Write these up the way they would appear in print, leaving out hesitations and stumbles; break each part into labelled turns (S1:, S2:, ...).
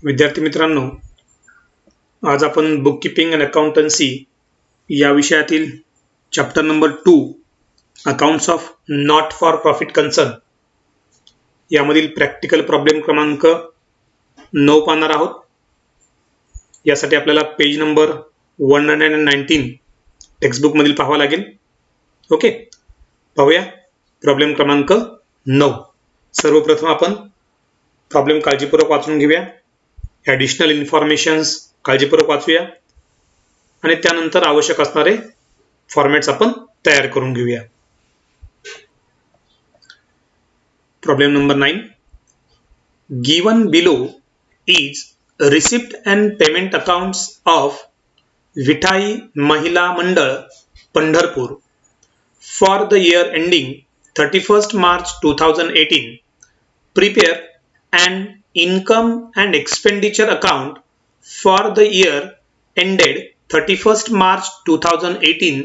S1: विद्यार्थी मित्रांनो, आज आपण बुक कीपिंग अँड अकाउंटन्सी या विषयातील chapter number 2 accounts of not for profit concern यामधील प्रॅक्टिकल प्रॉब्लेम क्रमांक 9 पाहणार आहोत. यासाठी आपल्याला पेज नंबर 119 टेक्स्टबुक मधील पाहावा लागेल. ओके, पाहूया प्रॉब्लेम क्रमांक 9. सर्वप्रथम आपण प्रॉब्लेम काळजीपूर्वक वाचून घेऊया. ॲडिशनल इन्फॉर्मेशन्स काळजीपूर्वक वाचूया आणि त्यानंतर आवश्यक असणारे फॉर्मॅट्स आपण तयार करून घेऊया. Problem number 9. Given below is receipt and payment accounts of Vithai Mahila Mandal Pandharpur for the year ending 31st March 2018. Prepare an income and expenditure account for the year ended 31st March 2018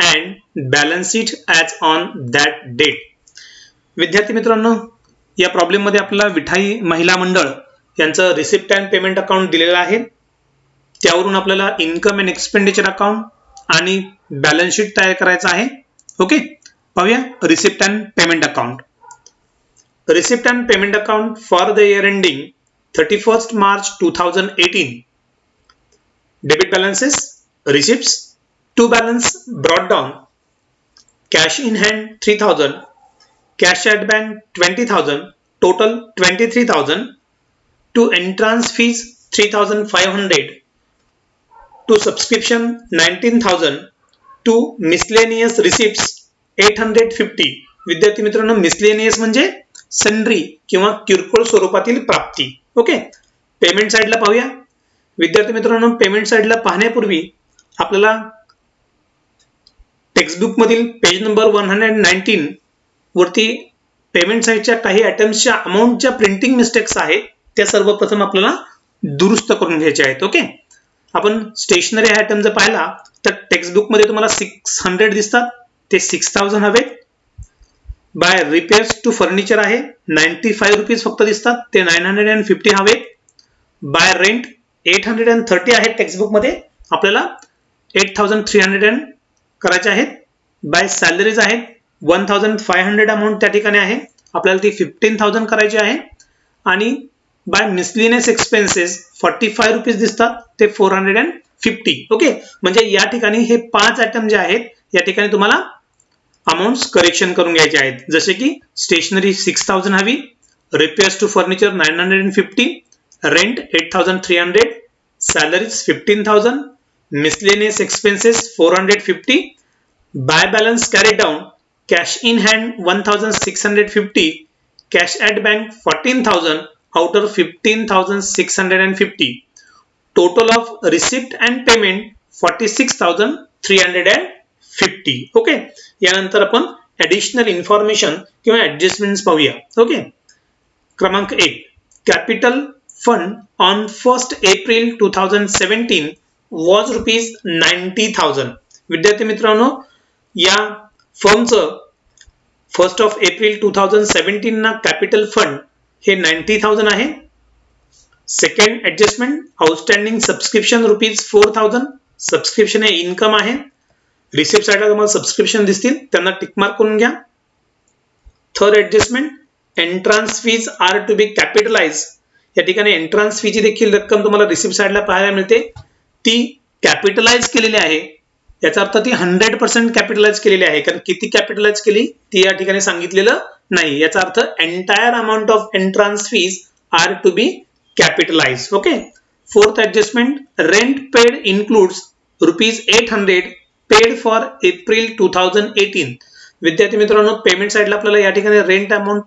S1: and balance it as on that date. विद्यार्थी मित्रांनो, या problem मध्ये आपल्याला विठाई महिला मंडळ यांचं receipt and payment account दिलेलं आहे. त्यावरून आपल्याला इन्कम अँड एक्सपेंडिचर अकाउंट आणि बॅलन्स शीट तयार करायचं आहे. ओके, पाहूया receipt and payment account. Receipt and payment account for the year ending 31st March 2018. Debit balances, receipts, to balance brought down, cash in hand 3000, cash at bank 20,000, total 23,000, to entrance fees 3,500, to subscription 19,000, to miscellaneous receipts 850. विद्यार्थी मित्रांनो, miscellaneous म्हणजे sundry किंवा किरकोळ स्वरूपातील प्राप्ती. Okay, payment साइडला पाहूया. विद्यार्थी मित्रांनो, पेमेंट साइडला पाहण्यापूर्वी आपल्याला टेक्स्टबुक मधील पेज नंबर 119 वरती पेमेंट साइडच्या काही आयटम्सच्या अमाउंटच्या प्रिंटिंग मिस्टेक्स आहेत, त्या सर्वप्रथम आपल्याला दुरुस्त करून घ्यायचे आहेत. ओके, आपण स्टेशनरी आयटम जर पाहिला तर टेक्स्टबुक मध्ये तुम्हाला 600 दिसतात, ते 6000 हवेत. बाय रिपेअर्स टू फर्निचर आहे 95 रुपीज फक्त दिसतात, ते 950 हवे. बाय रेंट 830 आहेत टेक्स्टबुक मध्ये, आपल्याला 8300 करायचे आहेत. बाय सॅलरीज आहेत 1500 अमाऊंट त्या ठिकाणी आहे, आपल्याला ती 15000 करायची आहे. आणि बाय मिसलिनियस एक्सपेन्सेस 45 रुपीज दिसतात, ते 450. ओके, म्हणजे या ठिकाणी हे 5 आयटम जे आहेत या ठिकाणी तुम्हाला अमाउंट्स करेक्शन करून घ्यायचे आहेत. जसे की स्टेशनरी 6000 हवी, repairs to furniture 950, rent 8300, salaries 15000, miscellaneous expenses 450, by balance carry down, cash in hand 1650, cash at bank 14000 out of 15650, total of receipt and payment 46350. Okay, यानंतर आपण ॲडिशनल इन्फॉर्मेशन किंवा ऍडजस्टमेंट्स पाहूया. ओके, क्रमांक 1. Capital fund on 1st April 2017 was ₹90,000. विद्यार्थी मित्रांनो, या फर्मचं 1st of April 2017 ना capital fund हे 90,000 आहे. Second adjustment, outstanding subscription ₹4000. Subscription हे इन्कम आहे. रिसिप्ट साइडला तुम्हाला सबस्क्रिप्शन दिसतील, त्यांना टिक मार्क करून घ्या. Third adjustment, entrance fees are to be capitalize. या ठिकाणी एंट्रन्स फीची देखील रक्कम तुम्हाला रिसिप्ट साइडला पाहायला मिळते, ती कॅपिटलाइज केलेली आहे. याचा अर्थ ती 100% कॅपिटलाइज केलेली आहे, कारण किती कॅपिटलाइज केली ती या ठिकाणी सांगितलेलं नाही. याचा अर्थ entire amount of entrance fees are to be capitalize. Okay, fourth adjustment, rent paid includes ₹800 paid for April 2018. विद्यार्थी मित्रांनो, पेमेंट साइडला आपल्याला या ठिकाणी रेंट अमाउंट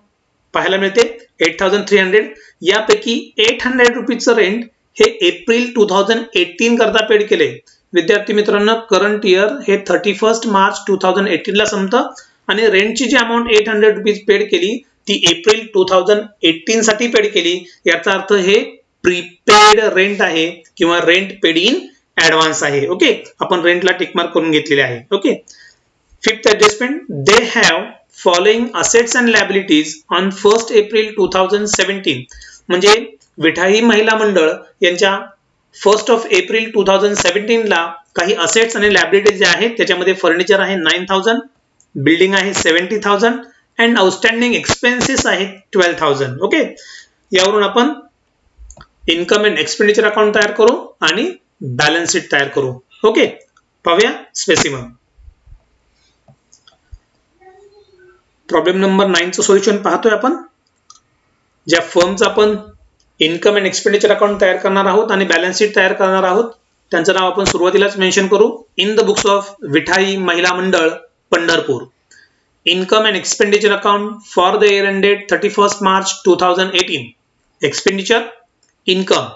S1: पाहायला मिळते 8300. यापैकी 800 रुपीजचं रेंट हे एप्रिल 2018 करता पेड केले. विद्यार्थी मित्रांनो, करंट इयर हे 31st March 2018 ला संपतं आणि रेंटची जी अमाउंट 800 रुपीज पेड केली ती एप्रिल 2018 साठी पेड केली. याचा अर्थ हे प्रीपेड रेंट आहे किंवा रेंट पेड इन ऍडव्हान्स आहे. ओके, आपण रेंटला टिक मार्क करून घेतलेले आहे. Okay, fifth adjustment, they have following assets and liabilities on 1st April 2017. म्हणजे विठाई महिला मंडळ यांच्या 1 एप्रिल 2017 ला काही असेट्स आणि लायबिलिटीज जे आहेत त्याच्यामध्ये फर्निचर आहे 9000, बिल्डिंग आहे 70,000 अँड आउटस्टँडिंग एक्सपेन्सेस आहेत 12,000. ओके, यावरून आपण इन्कम अँड एक्सपेंडिचर अकाउंट तयार करू आणि बॅलन्स शीट तयार करू. ओके, पाहूया स्पेसिमन. प्रॉब्लेम नंबर 9 चं सोल्युशन पाहतोय आपण. ज्या फर्मचं आपण इन्कम अँड एक्सपेंडिचर अकाउंट तयार करणार आहोत आणि बॅलन्स शीट तयार करणार आहोत त्यांचं नाव आपण सुरुवातीलाच मेन्शन करू. In the books of Vithai Mahila Mandal Pandharpur. Income and expenditure account for the year ended 31 March 2018. Expenditure, income,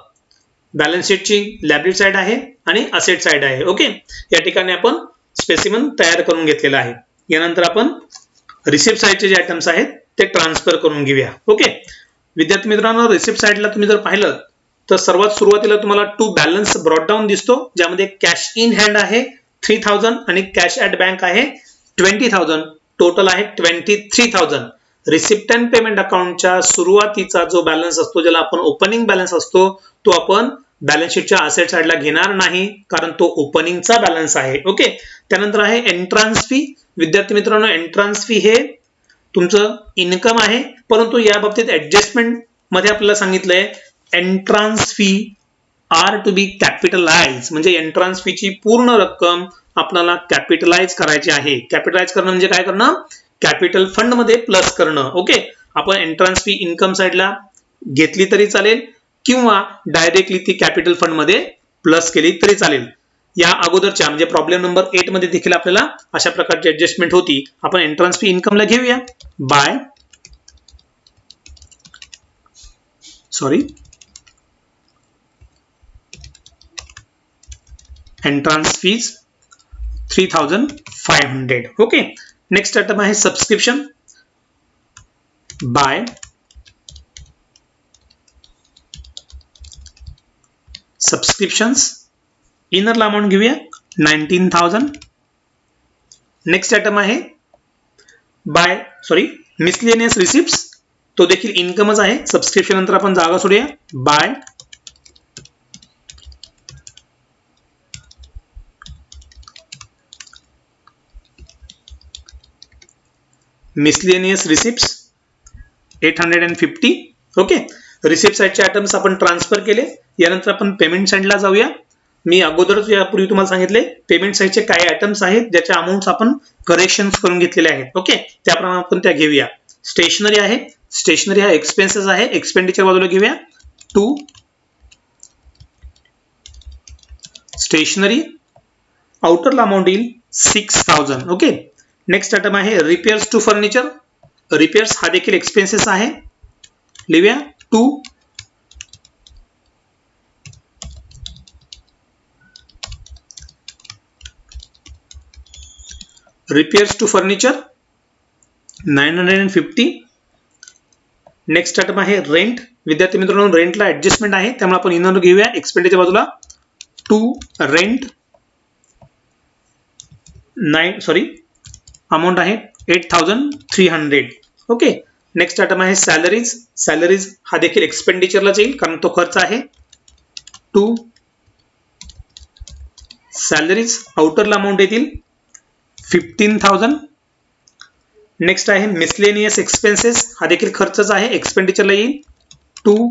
S1: balance शीटची लायबिलिटी साइड आहे आणि असेट साइड आहे. ओके, या ठिकाणी आपण स्पेसिमन तयार करून घेतलेला आहे. यानंतर आपण रिसिप्ट साइडचे जे आयटम्स आहेत ते ट्रान्सफर करून घेऊया. ओके, विद्यार्थी मित्रांनो, रिसिप्ट साइडला तुम्ही जर पाहिलं तर सर्वात सुरुवातीला तुम्हाला टू बॅलन्स ब्रॉट डाऊन दिसतो, ज्यामध्ये कॅश इन हँड आहे 3000 आणि कॅश ॲट बँक आहे 20,000. टोटल आहे 23,000. रिसिप्ट अँड पेमेंट अकाउंटच्या सुरुवातीचा जो बॅलन्स असतो, ज्याला आपण ओपनिंग बॅलन्स असतो, तो आपण बॅलन्स शीटच्या असेट साइडला घेणार नाही, कारण तो ओपनिंगचा बॅलन्स आहे. ओके, त्यानंतर आहे एंट्रन्स फी. विद्यार्थी मित्रांनो, एंट्रन्स फी हे तुमचं इन्कम आहे, परंतु या बाबतीत ऍडजस्टमेंट मध्ये आपल्याला सांगितलंय entrance fee are to be capitalize, म्हणजे एंट्रन्स फीची पूर्ण रक्कम आपल्याला कॅपिटलाइज करायची आहे. कॅपिटलाइज करणं म्हणजे काय करणं? कॅपिटल फंड मध्ये प्लस करणं. ओके, आपण एंट्रन्स फी इन्कम साइडला घेतली तरी चालेल किंवा डायरेक्टली ती कॅपिटल फंड मध्ये प्लस केली तरी चालेल. या अगोदरच्या म्हणजे प्रॉब्लेम नंबर 8 मध्ये देखील आपल्याला अशा प्रकारची ऍडजस्टमेंट होती. आपण एंट्रन्स फी इन्कमला घेऊया by entrance fees 3,500. Okay, next item आहे सबस्क्रिप्शन बाय सबस्क्रिप्शन्स. इनरला अमाउंट घेऊया 19,000. नेक्स्ट आयटम आहे मिसलेनियस रिसिप्ट्स, तो देखील इन्कमच आहे. सबस्क्रिप्शन नंतर आपण जागा सोडूया by miscellaneous receipts 850. Okay, receipt साइडचे आयटम्स आपण ट्रान्सफर केले. यानंतर आपण पेमेंट साइडला जाऊया. मी अगोदरच यापूर्वी तुम्हाला सांगितले पेमेंट साइडचे काय आयटम्स आहेत ज्याच्या अमाउंट्स आपण करेक्शन्स करून घेतलेले आहेत. ओके, त्याप्रमाणे आपण त्या घेऊया. स्टेशनरी आहे, स्टेशनरी हा एक्सपेन्सेस आहे, एक्सपेंडिचर बाजूला घेऊया. टू स्टेशनरी, आउटरला अमाउंट येईल 6,000. ओके, नेक्स्ट आयटम आहे रिपेअर्स टू फर्निचर. रिपेअर्स हा देखील एक्सपेन्सेस आहे, लिहूया 2. Repairs to furniture 950. Next item आहे रेंट. विद्यार्थी मित्रांनो, रेंटला ऍडजस्टमेंट आहे त्यामुळे आपण इनर घेऊया. एक्सपेंडिचर बाजूला 2 रेंट अमाउंट आहे 8,300. ओके, नेक्स्ट आयटम आहे सॅलरीज. सॅलरीज हा देखील एक्सपेंडिचरला जाईल कारण तो खर्च आहे. 2 सॅलरीज, आउटरला अमाउंट येतील 15,000. नेक्स्ट आहे मिसलेनियस एक्सपेन्सेस, हा देखील खर्चच आहे, एक्सपेंडिचरला येईल 2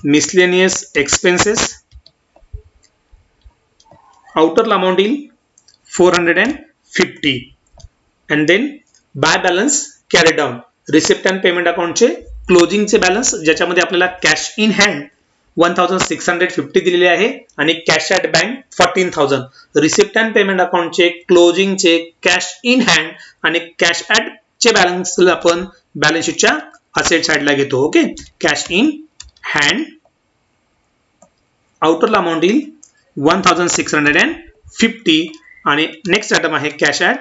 S1: मिसलेनियस एक्सपेन्सेस, आउटरला अमाउंट येईल 450. And then by balance carry down. Receipt and payment अकाउंटचे क्लोजिंगचे बॅलन्स ज्याच्यामध्ये आपल्याला कॅश इन हँड 1,650 दिलेले आहे आणि cash at bank 14,000. Receipt and payment अकाउंटचे क्लोजिंगचे कॅश इन हँड आणि कॅश ॲट चे बॅलन्स आपण बॅलन्स शीटच्या असेट साइडला घेतो. ओके, कॅश इन हँड, आउटरला अमाउंट येईल 1,650 आणि नेक्स्ट आयटम आहे कॅश ॲट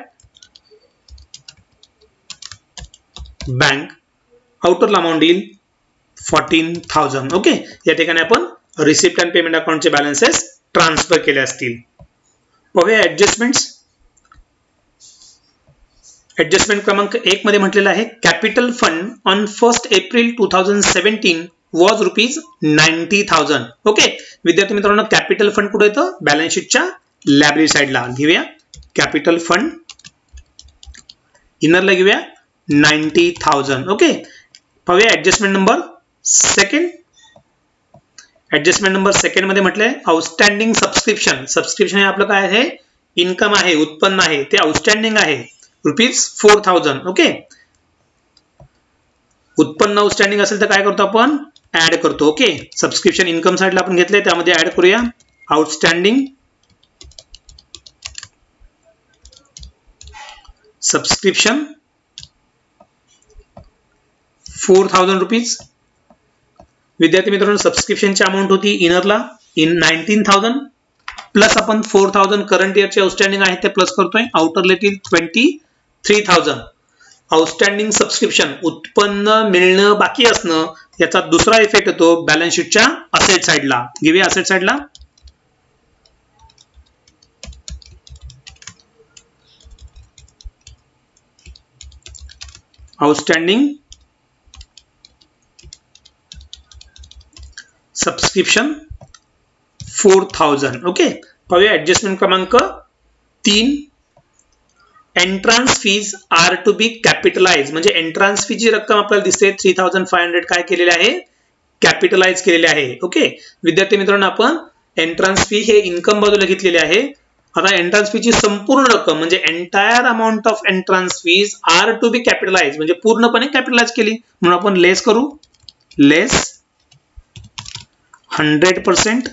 S1: बँक, आउटरला अमाउंट येईल 14,000. ओके, या ठिकाणी आपण रिसिप्ट अँड पेमेंट अकाउंटचे बॅलन्सेस ट्रान्सफर केले असतील. पाहूया ऍडजस्टमेंट्स. ऍडजस्टमेंट क्रमांक 1 मध्ये म्हटलेलं आहे capital fund on 1 April 2017 was ₹90,000. Okay विद्यार्थी मित्रांनो, कॅपिटल फंड कुठे येतं? बॅलन्स शीटच्या लायबिलिटी साइडला घेऊया. कॅपिटल फंड इनरला घेऊया 90,000. ओके पाहूया adjustment number second. Adjustment number second मध्ये म्हटलंय आउटस्टँडिंग सबस्क्रिप्शन. सबस्क्रिप्शन हे आपलं काय आहे? इन्कम आहे, उत्पन्न आहे, ते आउटस्टँडिंग आहे ₹4,000. ओके उत्पन्न आउटस्टँडिंग असेल तर काय करतो आपण? ऍड करतो. ओके सबस्क्रिप्शन इन्कम साइडला आपण घेतलंय त्यामध्ये ऍड करूया आउटस्टँडिंग सबस्क्रिप्शन ₹4,000. विद्यार्थी मित्रांनो, सबस्क्रिप्शनची अमाऊंट होती इनरला 19,000 प्लस आपण 4,000 करंट इयरचे आउटस्टँडिंग आहे ते प्लस करतोय. आउटरला येतील 23,000. आउटस्टँडिंग सबस्क्रिप्शन उत्पन्न मिळणं बाकी असणं याचा दुसरा इफेक्ट येतो बॅलन्स शीटच्या असेट साइडला. घेऊया असेट साइडला आउटस्टँडिंग सबस्क्रिप्शन 4,000. ओके पाहूया ऍडजस्टमेंट क्रमांक 3. Entrance fees are to be capitalize. म्हणजे एंट्रान्स फीची रक्कम आपल्याला दिसते 3,500 काय केलेले आहे? कॅपिटलाइज केलेले आहे. ओके विद्यार्थी मित्रांनो, आपण एंट्रान्स फी हे इन्कम बाजूला घेतलेले आहे. आता एंट्रान्स फीची संपूर्ण रक्कम म्हणजे entire amount of entrance fees are to be capitalize म्हणजे पूर्णपणे कॅपिटलाइज केली म्हणून आपण लेस करू. लेस 100%.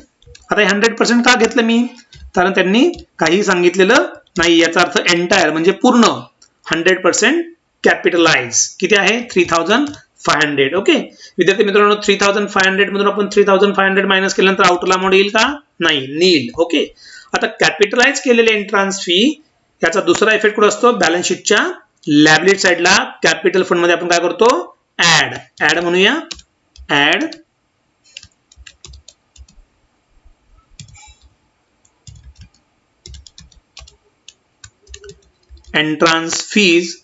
S1: आता 100% का घेतलं मी? कारण त्यांनी काही सांगितलेलं नाही. याचा अर्थ एंटायर म्हणजे पूर्ण 100% कॅपिटलाइज. किती आहे? 3,500. ओके विद्यार्थी मित्रांनो, 3,500 मधून आपण 3,500 मायनस केल्यानंतर आउटरला अमाउंट येईल का? नाही, नील. ओके आता कॅपिटलाइज केलेले एंट्रान्स फी याचा दुसरा इफेक्ट कुठे असतो? बॅलन्स शीटच्या लायबिलिटी साइडला. कॅपिटल फंड मध्ये आपण काय करतो? ऍड म्हणूया. Add entrance fees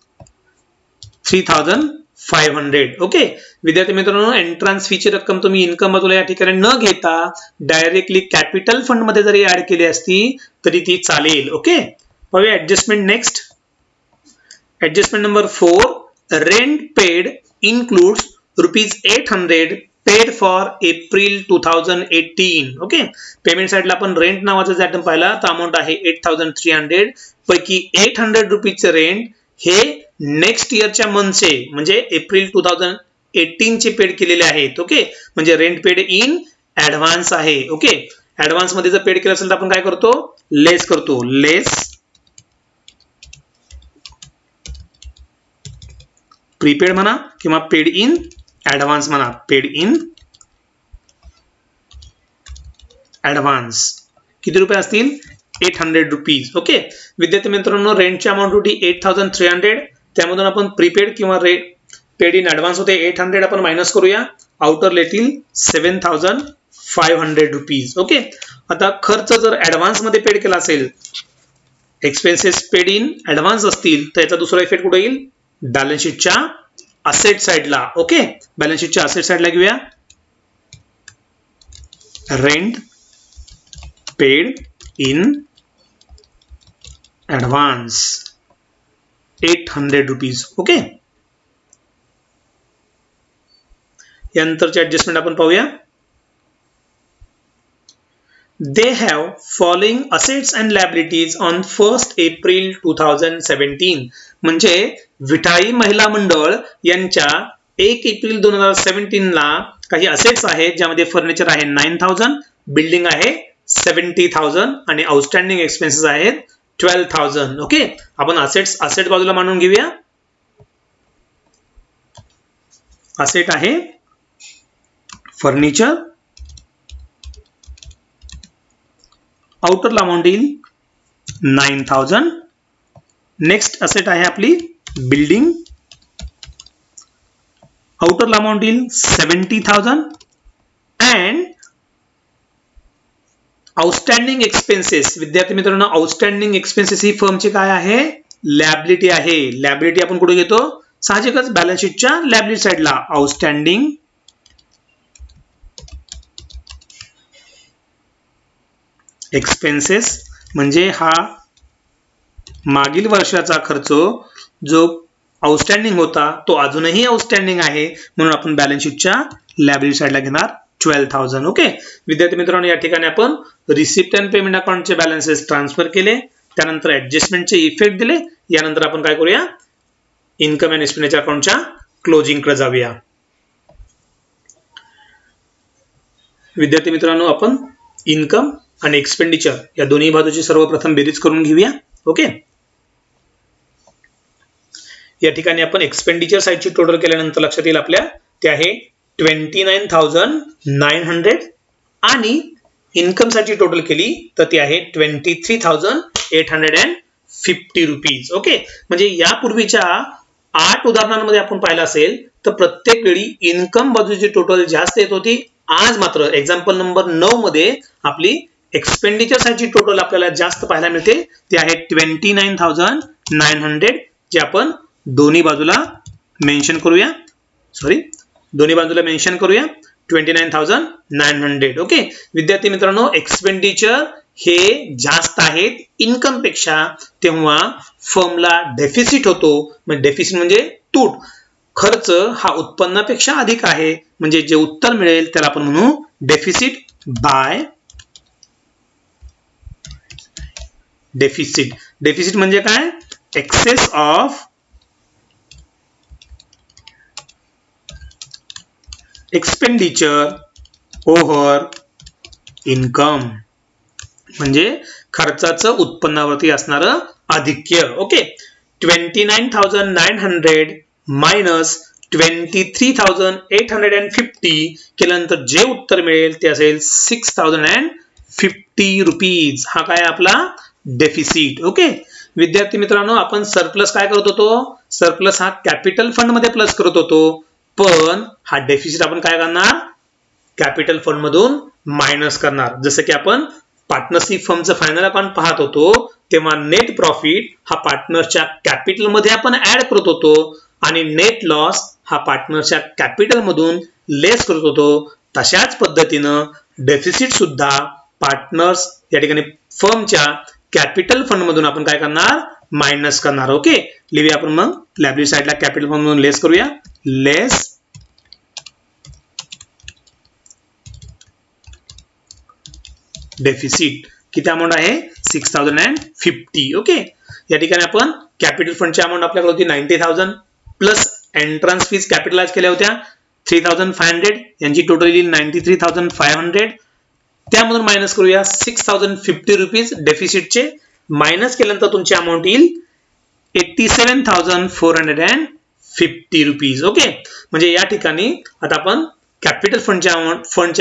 S1: 3,500. ओके विद्यार्थी मित्रांनो, एंट्रान्स फीची रक्कम तुम्ही इन्कम बाजूला या ठिकाणी न घेता डायरेक्टली कॅपिटल फंड मध्ये जरी ऍड केली असती तरी ती चालेल. ओके पाहूया adjustment next. Adjustment number 4. Rent paid includes ₹800 paid for April 2018. Okay payment साइडला आपण रेंट नावाचा जर आयटम पाहिला तर अमाऊंट आहे 8,300 पैकी ₹800 रेंट हे नेक्स्ट इयरच्या मंथचे म्हणजे एप्रिल 2018 चे पेड केलेले आहेत. ओके म्हणजे रेंट पेड इन ऍडव्हान्स आहे. ओके ऍडव्हान्स मध्ये जर पेड केलं असेल तर आपण काय करतो? लेस करतो. लेस प्रीपेड म्हणा किंवा पेड इन ऍडव्हान्स म्हणा. पेड इन ऍडव्हान्स किती रुपये असतील? ₹800. ओके विद्यार्थी मित्रांनो, रेंटची अमाऊंट होती 8,300 त्यामधून आपण प्रीपेड किंवा पेड इन ऍडव्हान्स होते 800 आपण मायनस करूया. आउटर येतील ₹7,500. ओके आता खर्च जर ऍडव्हान्स मध्ये पेड केला असेल, एक्सपेन्सेस पेड इन ऍडव्हान्स असतील तर याचा दुसरा इफेक्ट कुठे येईल? बॅलन्स शीटच्या असेट साइडला. ओके बॅलन्स शीटच्या असेट साइडला घेऊया. Rent paid in advance ₹800. Okay यानंतरचे ऍडजस्टमेंट आपण पाहूया. They have following assets and liabilities on 1 April 2017. म्हणजे विठाई महिला मंडळ यांच्या 1 एप्रिल 2017 ला काही असेट्स आहेत ज्यामध्ये फर्निचर आहे 9,000, बिल्डिंग आहे 70,000 आणि आउटस्टँडिंग एक्सपेन्सेस आहेत 12,000. ओके आपण असेट बाजूला मांडून घेऊया. असेट आहे फर्निचर, आउटरला अमाऊंट येईल 9,000. नेक्स्ट असेट आहे आपली बिल्डिंग, आउटरला अमाऊंट येईल 70,000 अँड आउटस्टँडिंग एक्सपेन्सेस. विद्यार्थी मित्रांनो, आउटस्टँडिंग एक्सपेन्सेस ही फर्मची काय आहे? लॅबिलिटी आहे. लॅबिलिटी आपण कुठे घेतो? साहजिकच बॅलन्स शीटच्या लॅबिलिटी साइडला. आउटस्टँडिंग एक्सपेन्सेस म्हणजे हा मागील वर्षाचा खर्च जो आउटस्टँडिंग होता तो अजूनही आउटस्टँडिंग आहे, म्हणून आपण बॅलन्स शीटच्या लॅबिलिटी साइडला घेणार 12,000. ओके विद्यार्थी मित्रांनो, या ठिकाणी आपण रिसिप्ट अँड पेमेंट अकाउंटचे बॅलन्सेस ट्रान्सफर केले, त्यानंतर ऍडजस्टमेंटचे इफेक्ट दिले. यानंतर आपण काय करूया? इन्कम अँड एक्सपेंडिचर अकाउंटच्या क्लोजिंग कडे जाऊया. विद्यार्थी मित्रांनो, आपण इन्कम आणि एक्सपेंडिचर या दोन्ही बाजूची सर्वप्रथम बेरीज करून घेऊया. ओके या ठिकाणी आपण एक्सपेंडिचर साइडची टोटल केल्यानंतर लक्षात येईल आपल्या ते आहे 29,900 आणि इन्कम साठी टोटल केली तर ती आहे 23,850 रुपीज. ओके म्हणजे यापूर्वीच्या 8 उदाहरणांमध्ये आपण पाहिलं असेल तर प्रत्येक वेळी इन्कम बाजूची टोटल जास्त येत होती. आज मात्र एक्झाम्पल नंबर 9 मध्ये आपली एक्सपेंडिचर साइडची टोटल आपल्याला जास्त पाहायला मिळते. ती आहे 29,900 जे आपण दोन्ही बाजूला मेन्शन करूया. दोन्ही बाजूला मेन्शन करूया 29,900. ओके विद्यार्थी मित्रांनो, एक्सपेंडिचर हे जास्त आहेत इन्कम पेक्षा, तेव्हा फर्मला डेफिसिट होतो. म्हणजे डेफिसिट म्हणजे तूट. खर्च हा उत्पन्नापेक्षा अधिक आहे, म्हणजे जे उत्तर मिळेल त्याला आपण म्हणू डेफिसिट बाय डेफिसिट. डेफिसिट म्हणजे काय? Excess of expenditure over income, म्हणजे खर्चाचं उत्पन्नावरती असणारं आधिक्य. ओके 29,900 मायनस 23,850 केल्यानंतर जे उत्तर मिळेल ते असेल 6,050 रुपीज. हा काय आपला डेफिसिट. ओके विद्यार्थी मित्रांनो, आपण सरप्लस काय करत होतो? सरप्लस हा कॅपिटल फंड मध्ये प्लस करत होतो, पण हा डेफिसिट आपण काय करणार? कॅपिटल फंड मधून मायनस करणार. जसं की आपण पार्टनरशिप फर्मचं फायनल अकाउंट पाहत होतो तेव्हा नेट प्रॉफिट हा पार्टनरच्या कॅपिटल मध्ये आपण ऍड करत होतो आणि नेट लॉस हा पार्टनरच्या कॅपिटल मधून लेस करत होतो. तशाच पद्धतीनं डेफिसिट सुद्धा पार्टनर्स या ठिकाणी फर्मच्या कॅपिटल फंड मधून आपण काय करणार? मायनस करणार. ओके लिहूया आपण मग लायबिलिटी साइडला कॅपिटल फंड मधून लेस करूया. लेस डेफिसिट. किती अमाऊंट आहे? 6,050. ओके या ठिकाणी आपण कॅपिटल फंडची अमाऊंट आपल्याकडे होती 90,000 प्लस एंट्रन्स फीज कॅपिटलाइज केल्या होत्या 3,500, यांची टोटल येईल 93,500. त्यामधून मायनस करूया 6,050 रुपीज डेफिसिटचे. मायनस केल्यानंतर तुमची अमाऊंट येईल 87,450 रुपीज. ओके म्हणजे या ठिकाणी आता आपण कॅपिटल फंडची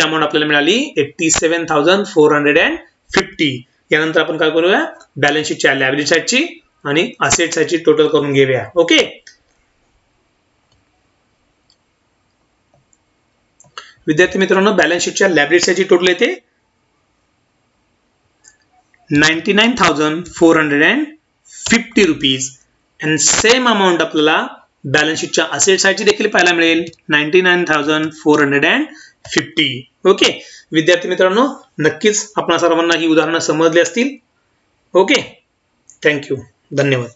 S1: अमाऊंट आपल्याला मिळाली 87,450. यानंतर आपण काय करूया? बॅलन्स शीटच्या लायबिलिटी साइडची आणि असेट साइडची टोटल करून घेऊया. ओके विद्यार्थी मित्रांनो, बॅलन्स शीटच्या लायबिलिटी साइडची टोटल येते 99,450 रुपीज आणि सेम अमाऊंट आपल्याला बॅलन्स शीटच्या असेट साइडची देखील पाहायला मिळेल 99,450. ओके विद्यार्थी मित्रांनो, नक्कीच आपणा सर्वांना ही उदाहरणं समजली असतील. ओके थँक्यू, धन्यवाद.